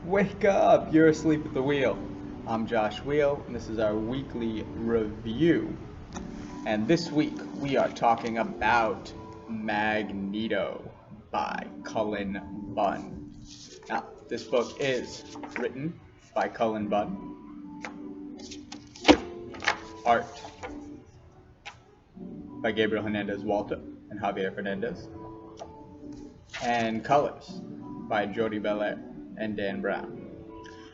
Wake up! You're asleep at the wheel. I'm Josh Wheel, and this is our weekly review. And this week we are talking about Magneto by Cullen Bunn. Now, this book is written by Cullen Bunn, art by Gabriel Hernandez Walta and Javier Fernandez, and colors by Jordie Bellaire and Dan Brown.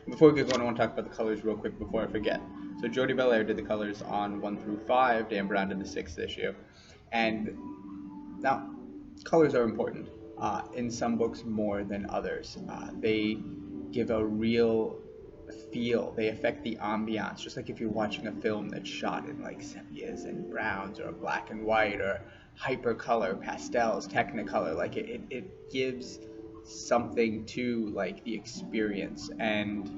Before we get going, I want to talk about the colors real quick before I forget. So Jordie Bellaire did the colors on 1 through 5, Dan Brown did the 6th issue. And now, colors are important. In some books more than others. They give a real feel. They affect the ambiance, just like if you're watching a film that's shot in like sepias and browns or black and white or hypercolor, pastels, technicolor. Like it gives something to like the experience. And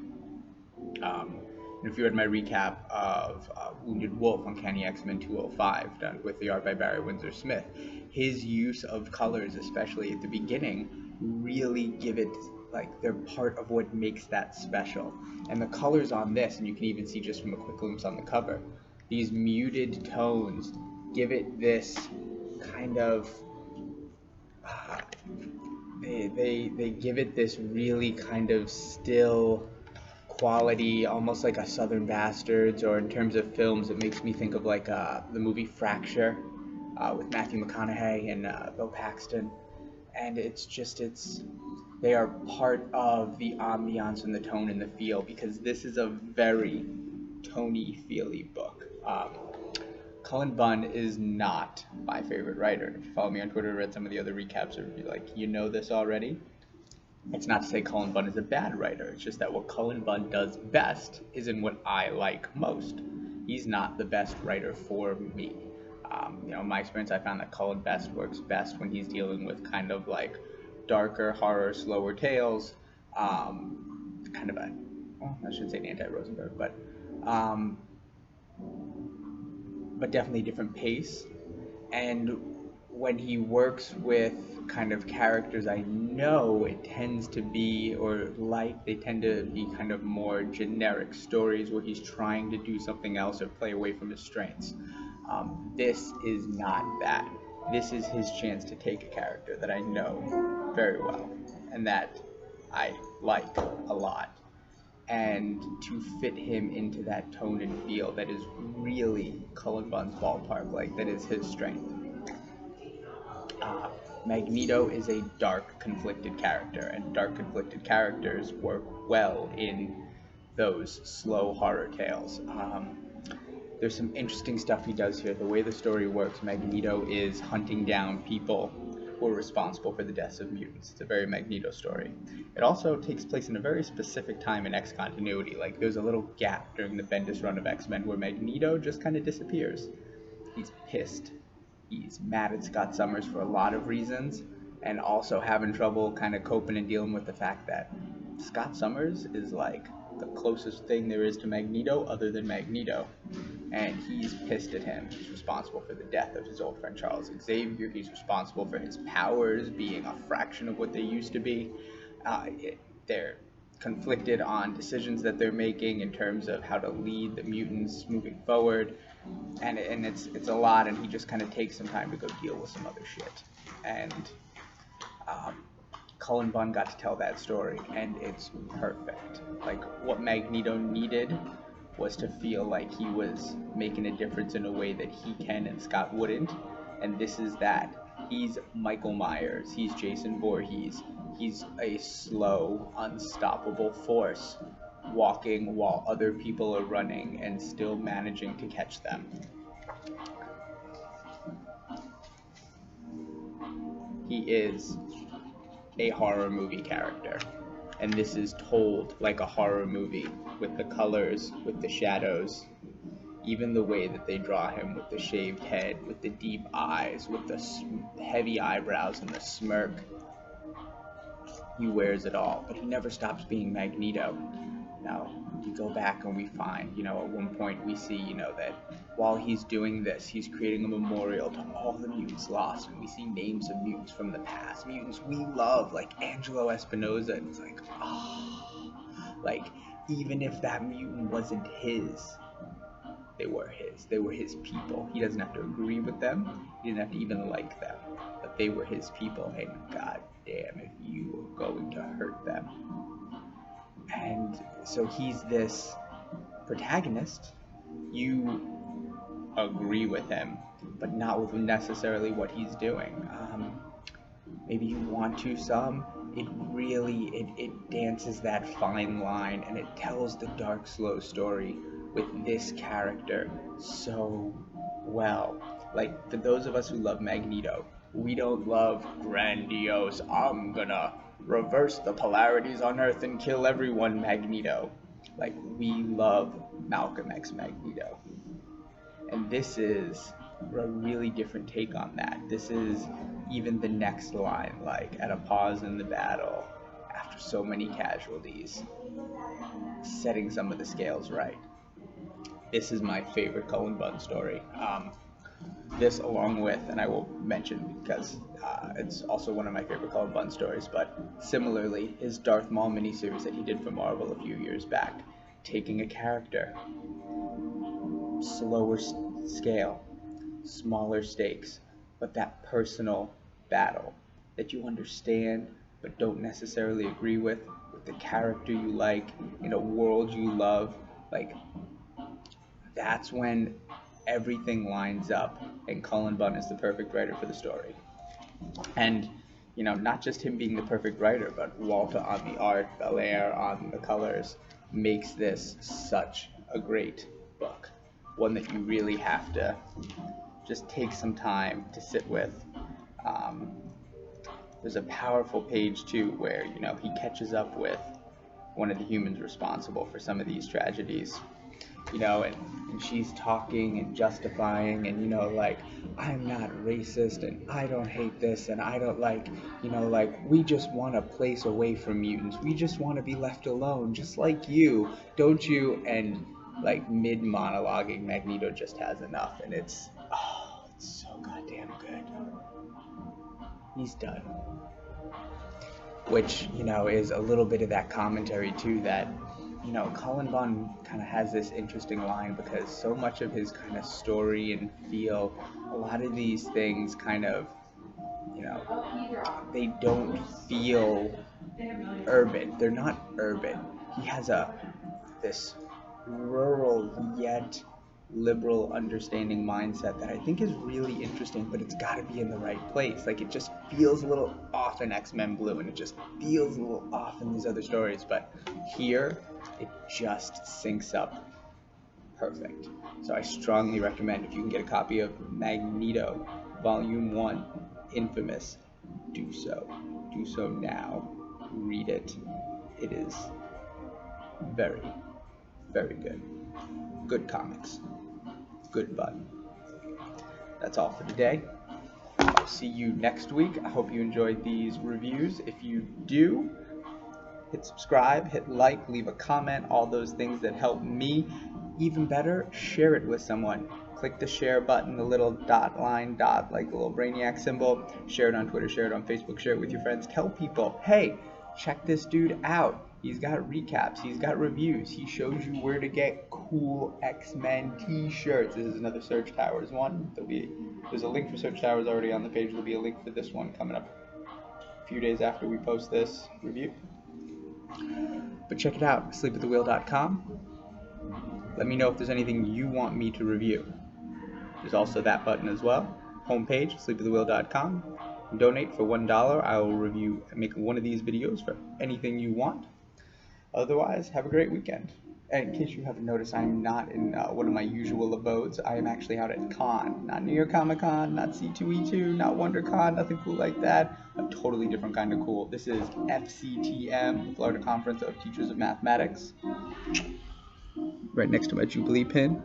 if you read my recap of Wounded Wolf, Uncanny X-Men 205, done with the art by Barry Windsor Smith, his use of colors, especially at the beginning, really give it, like, they're part of what makes that special. And the colors on this, and you can even see just from a quick glimpse on the cover, these muted tones give it this kind of they give it this really kind of still quality, almost like a Southern Bastards, or in terms of films, it makes me think of like the movie Fracture with Matthew McConaughey and Bill Paxton. And they are part of the ambiance and the tone and the feel, because this is a very tony, feely book. Cullen Bunn is not my favorite writer. If you follow me on Twitter, read some of the other recaps, or be like, you know this already. It's not to say Cullen Bunn is a bad writer. It's just that what Cullen Bunn does best is in what I like most. He's not the best writer for me. In my experience, I found that Cullen Best works best when he's dealing with kind of like darker horror, slower tales. Kind of a, well, I shouldn't say an anti-Rosenberg, but definitely a different pace. And when he works with kind of characters, I know it tends to be, they tend to be kind of more generic stories where he's trying to do something else or play away from his strengths. This is not that. This is his chance to take a character that I know very well and that I like a lot, and to fit him into that tone and feel that is really Cullen Bunn's ballpark, like that is his strength. Magneto is a dark, conflicted character, and dark, conflicted characters work well in those slow horror tales. There's some interesting stuff he does here. The way the story works, Magneto is hunting down people who are responsible for the deaths of mutants. It's a very Magneto story. It also takes place in a very specific time in X continuity. Like, there's a little gap during the Bendis run of X-Men where Magneto just kind of disappears. He's pissed. He's mad at Scott Summers for a lot of reasons, and also having trouble kind of coping and dealing with the fact that Scott Summers is like the closest thing there is to Magneto other than Magneto, and he's pissed at him. He's responsible for the death of his old friend Charles Xavier. He's responsible for his powers being a fraction of what they used to be. They're conflicted on decisions that they're making in terms of how to lead the mutants moving forward, and it's a lot, and he just kind of takes some time to go deal with some other shit. And Cullen Bunn got to tell that story, and it's perfect. Like, what Magneto needed was to feel like he was making a difference in a way that he can and Scott wouldn't, and this is that. He's Michael Myers, he's Jason Voorhees, he's a slow, unstoppable force, walking while other people are running and still managing to catch them. He is a horror movie character, and this is told like a horror movie, with the colors, with the shadows, even the way that they draw him with the shaved head, with the deep eyes, with the heavy eyebrows and the smirk. He wears it all, but he never stops being Magneto. Now, we go back and we find, at one point we see, that while he's doing this, he's creating a memorial to all the mutants lost, and we see names of mutants from the past, mutants we love, like Angelo Espinosa, and it's like, oh, Like, even if that mutant wasn't his, they were his. They were his people. He doesn't have to agree with them. He didn't have to even like them. But they were his people, and god damn if you were going to hurt them. And so he's this protagonist. You agree with him, but not with necessarily what he's doing. Maybe you want to some. It dances that fine line, and it tells the dark, slow story with this character so well. Like, for those of us who love Magneto, we don't love grandiose, I'm gonna reverse the polarities on Earth and kill everyone Magneto. Like, we love Malcolm X Magneto. And this is a really different take on that. This is even the next line, like, at a pause in the battle, after so many casualties, setting some of the scales right. This is my favorite Cullen Bunn story. This, along with, and I will mention because it's also one of my favorite Cullen Bunn stories, but similarly, his Darth Maul miniseries that he did for Marvel a few years back, taking a character, slower scale, smaller stakes, but that personal battle that you understand but don't necessarily agree with the character you like, in a world you love, like, that's when everything lines up, and Cullen Bunn is the perfect writer for the story. And, you know, not just him being the perfect writer, but Walta on the art, Bellaire on the colors, makes this such a great book. One that you really have to just take some time to sit with. There's a powerful page, too, where, you know, he catches up with one of the humans responsible for some of these tragedies. You know, and she's talking and justifying and, you know, like, I'm not racist and I don't hate this and I don't like, you know, like, we just want a place away from mutants. We just want to be left alone, just like you, don't you? And, like, mid-monologuing, Magneto just has enough, and it's so goddamn good. He's done. Which, you know, is a little bit of that commentary, too, that, you know, Cullen Bunn kind of has this interesting line because so much of his kind of story and feel, a lot of these things kind of, you know, they don't feel urban. They're not urban. He has this rural yet liberal understanding mindset that I think is really interesting, but it's got to be in the right place. Like, it just feels a little off in X-Men Blue, and it just feels a little off in these other stories, but here it just syncs up perfect. So I strongly recommend, if you can get a copy of Magneto Volume 1, Infamous, do so. Do so now. Read it. It is very, very good. Good comics. Good Bunn. That's all for today. I'll see you next week. I hope you enjoyed these reviews. If you do, hit subscribe, hit like, leave a comment, all those things that help me. Even better, share it with someone. Click the share button, the little dot, like the little brainiac symbol. Share it on Twitter, share it on Facebook, share it with your friends. Tell people, hey, check this dude out. He's got recaps, he's got reviews, he shows you where to get cool X-Men t-shirts. This is another Search Towers one. There's a link for Search Towers already on the page. There'll be a link for this one coming up a few days after we post this review. But check it out, sleepatthewheel.com. Let me know if there's anything you want me to review. There's also that button as well. Homepage, sleepatthewheel.com. Donate for $1. I will make one of these videos for anything you want. Otherwise, have a great weekend. And in case you haven't noticed, I'm not in one of my usual abodes. I am actually out at Con. Not New York Comic Con, not C2E2, not WonderCon, nothing cool like that. A totally different kind of cool. This is FCTM, the Florida Conference of Teachers of Mathematics. Right next to my Jubilee pin.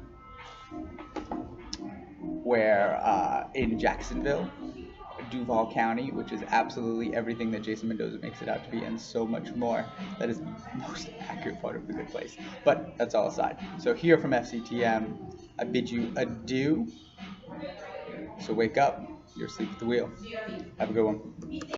Where in Jacksonville, Duval County, which is absolutely everything that Jason Mendoza makes it out to be, and so much more. That is the most accurate part of the good place. But that's all aside. So here from FCTM, I bid you adieu. So wake up, you're asleep at the wheel. Have a good one.